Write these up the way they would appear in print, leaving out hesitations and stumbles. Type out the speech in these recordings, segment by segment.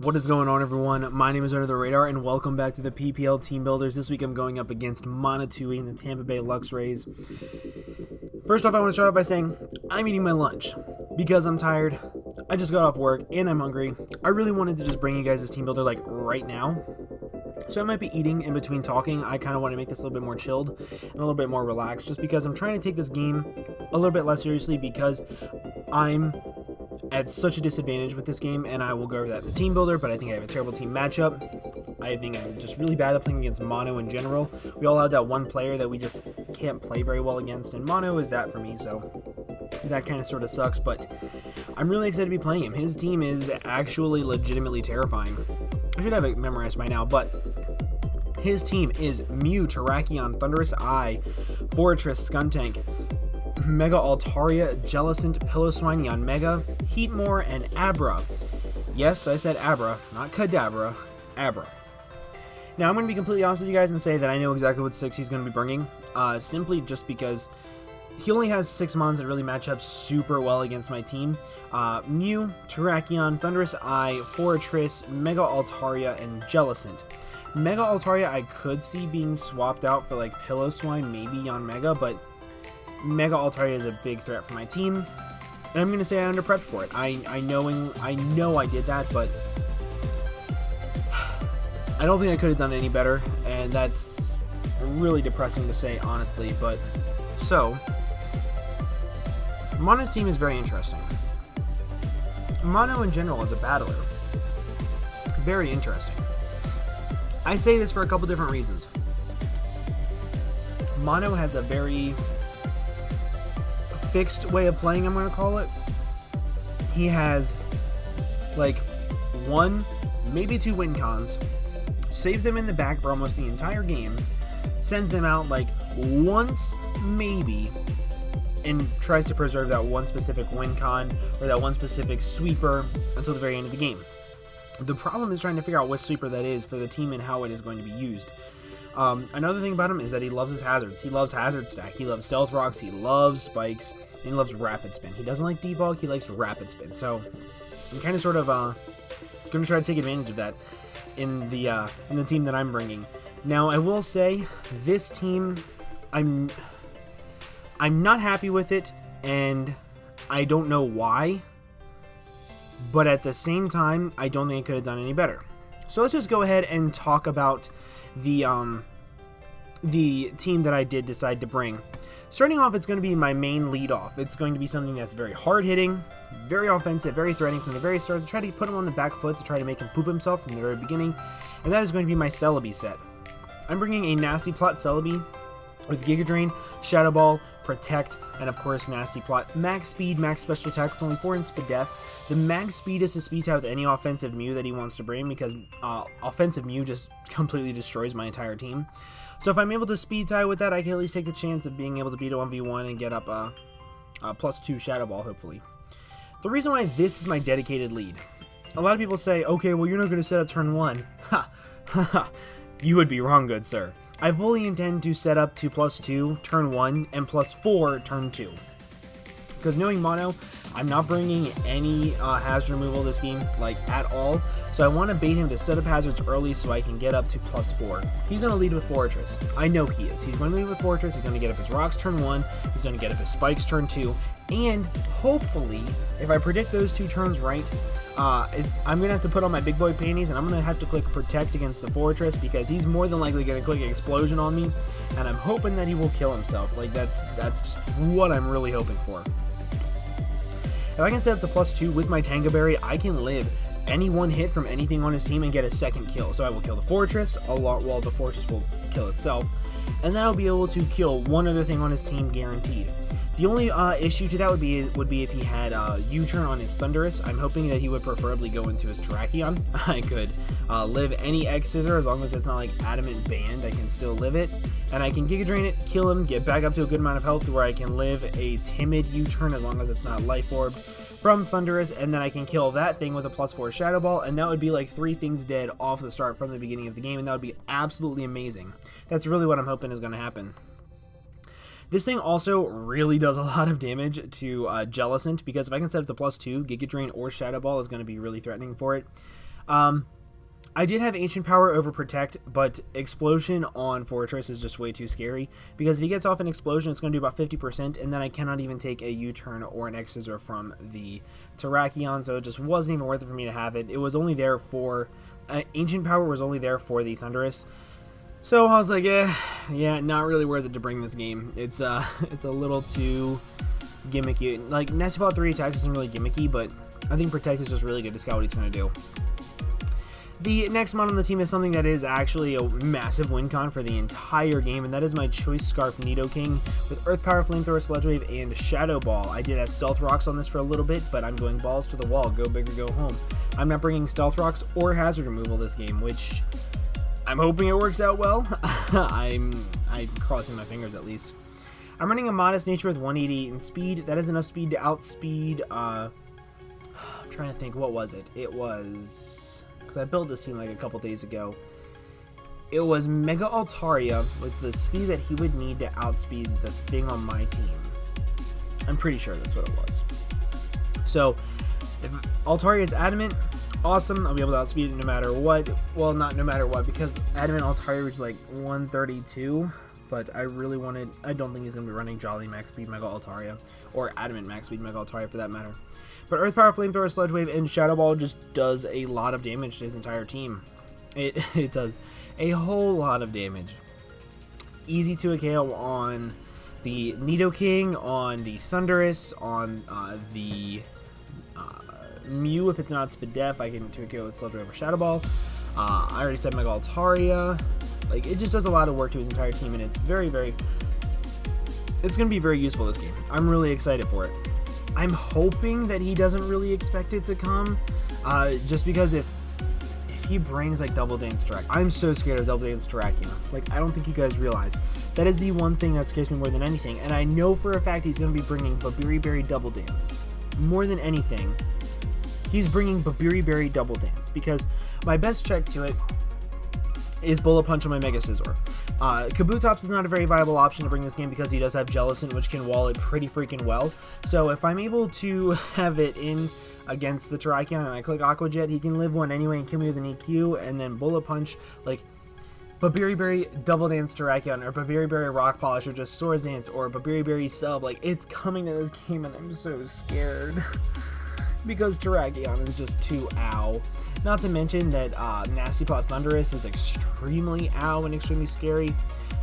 What is going on, everyone? My name is Under the Radar, and welcome back to the PPL Team Builders. This week I'm going up against Monotooi in the Tampa Bay Luxrays. First off, I want to start off by saying I'm eating my lunch because I'm tired. I just got off work and I'm hungry. I really wanted to just bring you guys this Team Builder like right now. So I might be eating in between talking. I kind of want to make this a little bit more chilled and a little bit more relaxed, just because I'm trying to take this game a little bit less seriously because I'm at such a disadvantage with this game, and I will go over that in the Team Builder, but I think I have a terrible team matchup. I think I'm just really bad at playing against Mono in general. We all have that one player that we just can't play very well against, and Mono is that for me, so that kind of sort of sucks, but I'm really excited to be playing him. His team is actually legitimately terrifying. I should have it memorized by now, but his team is Mew, Terrakion, Thunderous Eye, Fortress, Skuntank, Mega Altaria, Jellicent, Piloswine, Yanmega, Heatmore, and Abra. Yes, I said Abra, not Kadabra, Abra. Now, I'm going to be completely honest with you guys and say that I know exactly what 6 he's going to be bringing, simply just because he only has 6 mons that really match up super well against my team. Mew, Terrakion, Thunderous Eye, Fortress, Mega Altaria, and Jellicent. Mega Altaria I could see being swapped out for like Piloswine, maybe Yanmega, but Mega Altaria is a big threat for my team, and I'm going to say I under-prepped for it. I know I did that, but I don't think I could have done any better, and that's really depressing to say, honestly. But so Mono's team is very interesting. Mono in general as a battler, very interesting. I say this for a couple different reasons. Mono has a very fixed way of playing, I'm going to call it. He has like 1, maybe 2 win cons, saves them in the back for almost the entire game, sends them out like once maybe, and tries to preserve that one specific win con or that one specific sweeper until the very end of the game. The problem is trying to figure out which sweeper that is for the team and how it is going to be used. Another thing about him is that he loves his hazards. He loves hazard stack. He loves stealth rocks. He loves spikes. And he loves rapid spin. He doesn't like debug. He likes rapid spin. So I'm kind of sort of going to try to take advantage of that in the team that I'm bringing. Now I will say this team, I'm not happy with it, and I don't know why. But at the same time, I don't think I could have done any better. So let's just go ahead and talk about the team that I did decide to bring. Starting off, it's going to be my main lead off. It's going to be something that's very hard hitting, very offensive, very threatening from the very start, to try to put him on the back foot, to try to make him poop himself from the very beginning, and that is going to be my Celebi set. I'm bringing a Nasty Plot Celebi with Giga Drain, Shadow Ball, Protect, and of course Nasty Plot. Max Speed, Max Special Attack with only 4 in Speed Death. The Max Speed is to speed tie with any offensive Mew that he wants to bring, because offensive Mew just completely destroys my entire team. So if I'm able to speed tie with that, I can at least take the chance of being able to beat a 1v1 and get up a +2 Shadow Ball, hopefully. The reason why this is my dedicated lead, a lot of people say, okay, well, you're not going to set up turn 1. Ha! Ha! You would be wrong, good sir. I fully intend to set up to +2 turn 1 and +4 turn 2. Because knowing Mono, I'm not bringing any hazard removal this game, like, at all. So I want to bait him to set up hazards early so I can get up to +4. He's going to lead with Fortress. I know he is. He's going to lead with Fortress. He's going to get up his rocks turn 1. He's going to get up his spikes turn 2. And hopefully, if I predict those 2 turns right, I'm going to have to put on my big boy panties, and I'm going to have to click Protect against the Fortress, because he's more than likely going to click Explosion on me, and I'm hoping that he will kill himself. Like, that's just what I'm really hoping for. If I can set up to +2 with my Tanga Berry, I can live any one hit from anything on his team and get a second kill. So I will kill the Fortress, while the Fortress will kill itself, and then I'll be able to kill one other thing on his team guaranteed. The only issue to that would be if he had U-turn on his Thundurus. I'm hoping that he would preferably go into his Terrakion. I could live any X-Scissor as long as it's not like Adamant Band. I can still live it, and I can Giga Drain it, kill him, get back up to a good amount of health to where I can live a timid U-turn as long as it's not Life Orb from Thundurus, and then I can kill that thing with a +4 Shadow Ball, and that would be like 3 things dead off the start from the beginning of the game, and that would be absolutely amazing. That's really what I'm hoping is going to happen. This thing also really does a lot of damage to Jellicent, because if I can set up to +2, Giga Drain or Shadow Ball is going to be really threatening for it. I did have Ancient Power over Protect, but Explosion on Fortress is just way too scary, because if he gets off an Explosion, it's going to do about 50%, and then I cannot even take a U-turn or an X-Scissor from the Terrakion, so it just wasn't even worth it for me to have it. It was only there for... Ancient Power was only there for the Thundurus, so I was like, yeah, not really worth it to bring this game. It's a little too gimmicky. Like, Nasty Plot 3 attack isn't really gimmicky, but I think Protect is just really good to scout what he's going to do. The next mod on the team is something that is actually a massive win con for the entire game, and that is my Choice Scarf Nidoking with Earth Power, Flamethrower, Sludge Wave, and Shadow Ball. I did have Stealth Rocks on this for a little bit, but I'm going balls to the wall. Go big or go home. I'm not bringing Stealth Rocks or Hazard Removal this game, which I'm hoping it works out well. I'm crossing my fingers at least. I'm running a Modest Nature with 180 in speed. That is enough speed to outspeed... I'm trying to think, what was it? It was... because I built this team like a couple days ago. It was Mega Altaria with the speed that he would need to outspeed the thing on my team. I'm pretty sure that's what it was. So, if Altaria is Adamant, awesome. I'll be able to outspeed it no matter what. Well, not no matter what, because Adamant Altaria was like 132. But I really wanted... I don't think he's going to be running Jolly Max Speed Mega Altaria. Or Adamant Max Speed Mega Altaria for that matter. But Earth Power, Flamethrower, Sludge Wave, and Shadow Ball just does a lot of damage to his entire team. It does a whole lot of damage. Easy to KO on the Nidoking, on the Thundurus, on the Mew if it's not Spadef. I can 2KO with Sludge Wave or Shadow Ball. I already said Mega Altaria. Like, it just does a lot of work to his entire team, and it's very, very... It's going to be very useful this game. I'm really excited for it. I'm hoping that he doesn't really expect it to come, just because if he brings, like, Double Dance Terrakion... I'm so scared of Double Dance Terrakion. Like, I don't think you guys realize. That is the one thing that scares me more than anything, and I know for a fact he's going to be bringing Babiri Berry Double Dance. More than anything, he's bringing Babiri Berry Double Dance, because my best check to it is Bullet Punch on my Mega Scizor. Kabutops is not a very viable option to bring this game because he does have Jellicent, which can wall it pretty freaking well. So if I'm able to have it in against the Terrakion and I click Aqua Jet, he can live one anyway and kill me with an EQ, and then Bullet Punch, like Babiri Berry Double Dance Terrakion, or Babiri Berry Rock Polish, or just Swords Dance, or Babiri Berry Sub. Like, it's coming to this game and I'm so scared. Because Terrakion is just too ow. Not to mention that Nasty Plot Thundurus is extremely ow and extremely scary.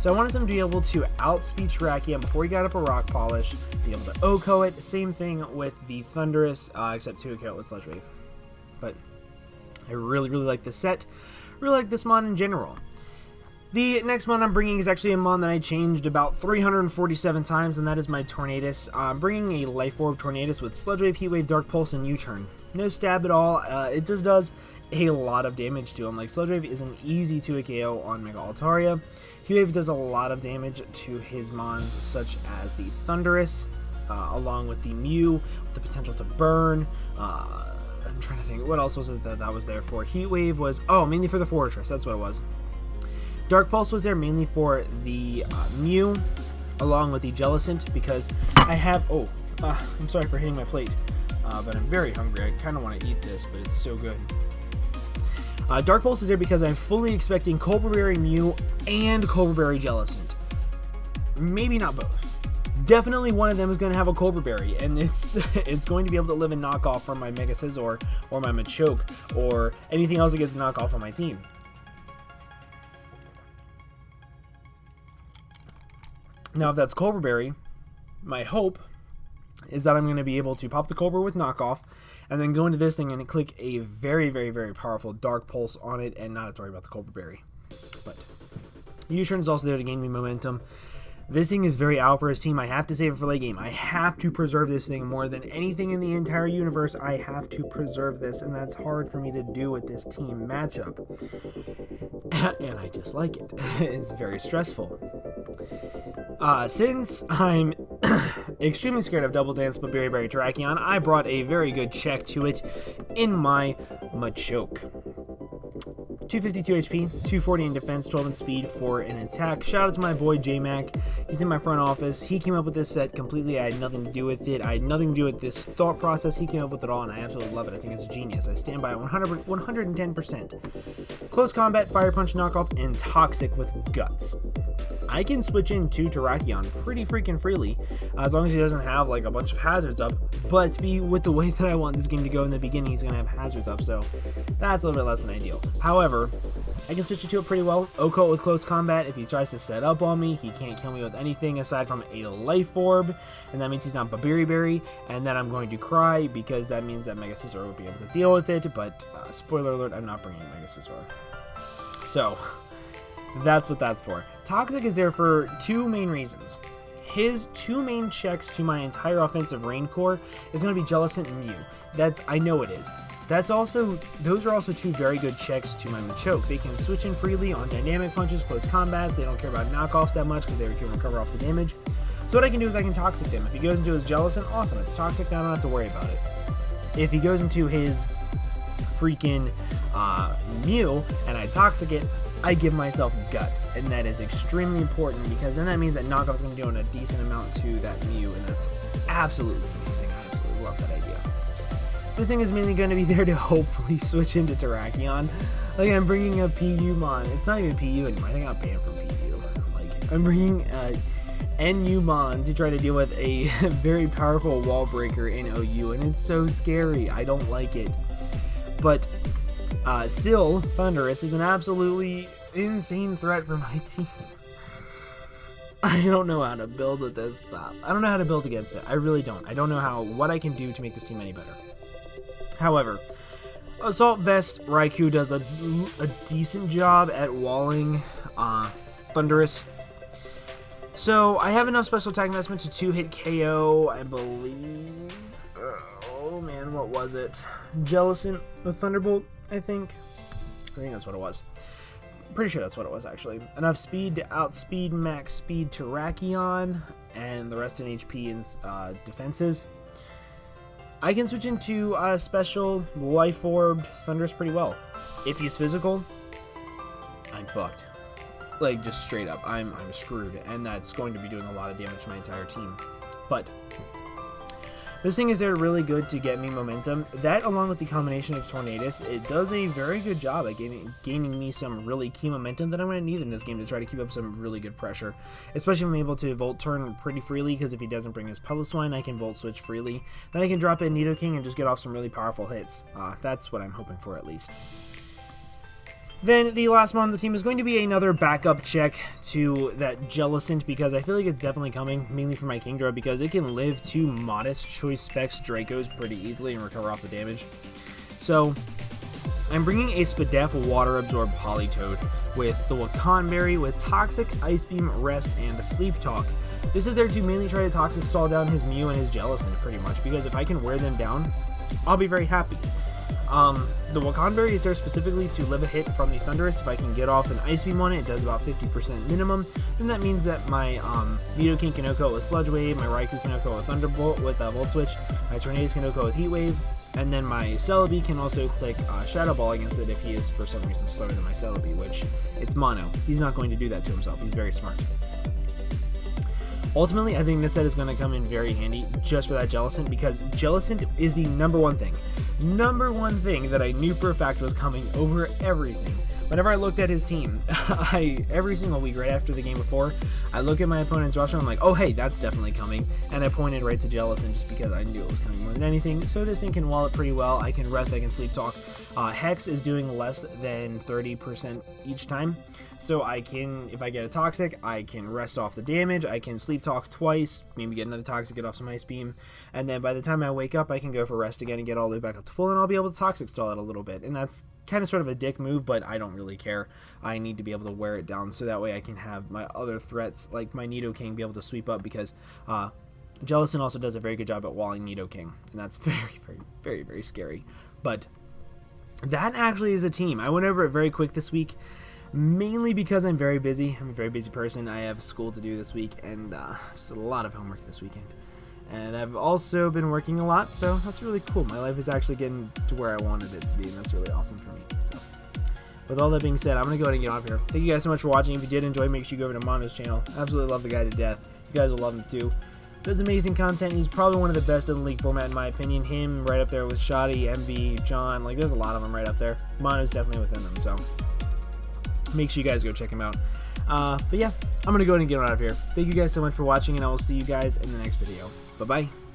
So I wanted him to be able to outspeed Terrakion before he got up a Rock Polish, be able to OHKO it. Same thing with the Thundurus, except 2KO it with Sludge Wave. But I really, really like this set. Really like this mod in general. The next mod I'm bringing is actually a mod that I changed about 347 times, and that is my Tornadus. I'm bringing a Life Orb Tornadus with Sludge Wave, Heat Wave, Dark Pulse, and U-Turn. No stab at all. It just does a lot of damage to him. Like, Sludge Wave is an easy 2KO on Mega Altaria. Heat Wave does a lot of damage to his mons, such as the Thundurus, along with the Mew, with the potential to burn. I'm trying to think, what else was it that was there for? Heat Wave was, mainly for the Fortress, that's what it was. Dark Pulse was there mainly for the Mew, along with the Jellicent, because I have... I'm sorry for hitting my plate, but I'm very hungry. I kind of want to eat this, but it's so good. Dark Pulse is there because I'm fully expecting Cobra Berry Mew and Cobra Berry Jellicent. Maybe not both. Definitely one of them is going to have a Cobra Berry, and it's going to be able to live in knockoff from my Mega Scizor or my Machoke or anything else that gets knockoff on my team. Now, if that's Cobra Berry, my hope is that I'm going to be able to pop the Cobra with knockoff and then go into this thing and click a very, very, very powerful Dark Pulse on it and not have to worry about the Cobra Berry. But U-Turn is also there to gain me momentum. This thing is very out for his team. I have to save it for late game. I have to preserve this thing more than anything in the entire universe. I have to preserve this, and that's hard for me to do with this team matchup. And I dislike it. It's very stressful. Since I'm extremely scared of Double Dance but Berry Berry Terrakion, I brought a very good check to it in my Machoke. 252 HP, 240 in defense, 12 in speed, 4 in attack. Shout out to my boy J-Mac. He's in my front office. He came up with this set completely. I had nothing to do with it. I had nothing to do with this thought process. He came up with it all, and I absolutely love it. I think it's genius. I stand by it 110%. Close combat, fire punch knockoff, and toxic with guts. I can switch into Terrakion pretty freaking freely, as long as he doesn't have like a bunch of hazards up. But to be with the way that I want this game to go in the beginning, he's going to have hazards up, so that's a little bit less than ideal. However, I can switch into it pretty well. Oko with close combat, if he tries to set up on me, he can't kill me with anything aside from a life orb, and that means he's not Babiri, and then I'm going to cry, because that means that Mega Scizor would be able to deal with it, but spoiler alert, I'm not bringing Mega Scizor. So that's what that's for. Toxic is there for two main reasons. His two main checks to my entire offensive rain core is going to be Jellicent and Mew. I know it is. Those are also two very good checks to my Machoke. They can switch in freely on dynamic punches, close combats. They don't care about knockoffs that much because they can recover off the damage. So what I can do is I can Toxic him. If he goes into his Jellicent, awesome, it's Toxic, I don't have to worry about it. If he goes into his freaking Mew and I Toxic it, I give myself guts, and that is extremely important because then that means that knockoff is going to do a decent amount to that Mew, and that's absolutely amazing. I absolutely love that idea. This thing is mainly going to be there to hopefully switch into Terrakion. Like, I'm bringing a PU-mon. It's not even PU anymore. I think I'm banned from PU. Like, I'm bringing NU-mon to try to deal with a very powerful wall breaker in OU, and it's so scary. I don't like it. But still, Thundurus is an absolutely insane threat for my team. I don't know how to build with this stuff. I don't know how to build against it. I really don't. I don't know what I can do to make this team any better. However, Assault Vest Raikou does a decent job at walling Thundurus. So I have enough special attack investment to 2-hit KO, I believe. Oh man, what was it? Jellicent with Thunderbolt, I think that's what it was. Pretty sure that's what it was, actually. Enough speed to outspeed max speed Terrakion, and the rest in HP and defenses. I can switch into special Life Orb Thundurus pretty well. If he's physical, I'm fucked. Like, just straight up, I'm screwed, and that's going to be doing a lot of damage to my entire team. But this thing is there really good to get me momentum. That, along with the combination of Tornadus, it does a very good job at gaining me some really key momentum that I'm going to need in this game to try to keep up some really good pressure. Especially if I'm able to Volt Turn pretty freely, because if he doesn't bring his Piloswine, I can Volt Switch freely. Then I can drop in Nidoking and just get off some really powerful hits. That's what I'm hoping for, at least. Then the last one on the team is going to be another backup check to that Jellicent, because I feel like it's definitely coming, mainly for my Kingdra, because it can live 2 modest choice specs Dracos pretty easily and recover off the damage. So I'm bringing a Spadef Water Absorb Politoed with the Wakanberry with Toxic, Ice Beam, Rest, and Sleep Talk. This is there to mainly try to Toxic Stall down his Mew and his Jellicent pretty much, because if I can wear them down, I'll be very happy. The Wakanberry is there specifically to live a hit from the Thundurus. If I can get off an Ice Beam on it, it does about 50% minimum. Then that means that my Nidoking can OHKO with Sludge Wave, my Raikou can OHKO with Thunderbolt with Volt Switch, my Tornadus can OHKO with Heat Wave, and then my Celebi can also click Shadow Ball against it if he is for some reason slower than my Celebi, which it's mono. He's not going to do that to himself. He's very smart. Ultimately, I think this set is going to come in very handy just for that Jellicent, because Jellicent is the number one thing that I knew for a fact was coming over everything. Whenever I looked at his team, every single week right after the game before, I look at my opponent's roster and I'm like, oh hey, that's definitely coming, and I pointed right to Jellicent just because I knew it was coming more than anything. So this thing can wall it pretty well. I can rest, I can sleep talk. Hex is doing less than 30% each time, so I can, if I get a Toxic, I can rest off the damage, I can sleep talk twice, maybe get another Toxic, get off some Ice Beam, and then by the time I wake up, I can go for rest again and get all the way back up to full, and I'll be able to Toxic Stall it a little bit, and that's kind of sort of a dick move, but I don't really care. I need to be able to wear it down so that way I can have my other threats, like my Nidoking, be able to sweep up, because Jellicent also does a very good job at walling Nidoking, and that's very, very, very, very scary. But that actually is a team. I went over it very quick this week, mainly because I'm very busy. I'm a very busy person. I have school to do this week, and just a lot of homework this weekend. And I've also been working a lot, so that's really cool. My life is actually getting to where I wanted it to be, and that's really awesome for me. So with all that being said, I'm going to go ahead and get off here. Thank you guys so much for watching. If you did enjoy, make sure you go over to Mono's channel. Absolutely love the guy to death. You guys will love him too. Does amazing content. He's probably one of the best in the league format in my opinion. Him right up there with Schady, MV, John. Like, there's a lot of them right up there. Mono's definitely within them, so make sure you guys go check him out. But yeah, I'm going to go ahead and get on out of here. Thank you guys so much for watching, and I will see you guys in the next video. Bye-bye.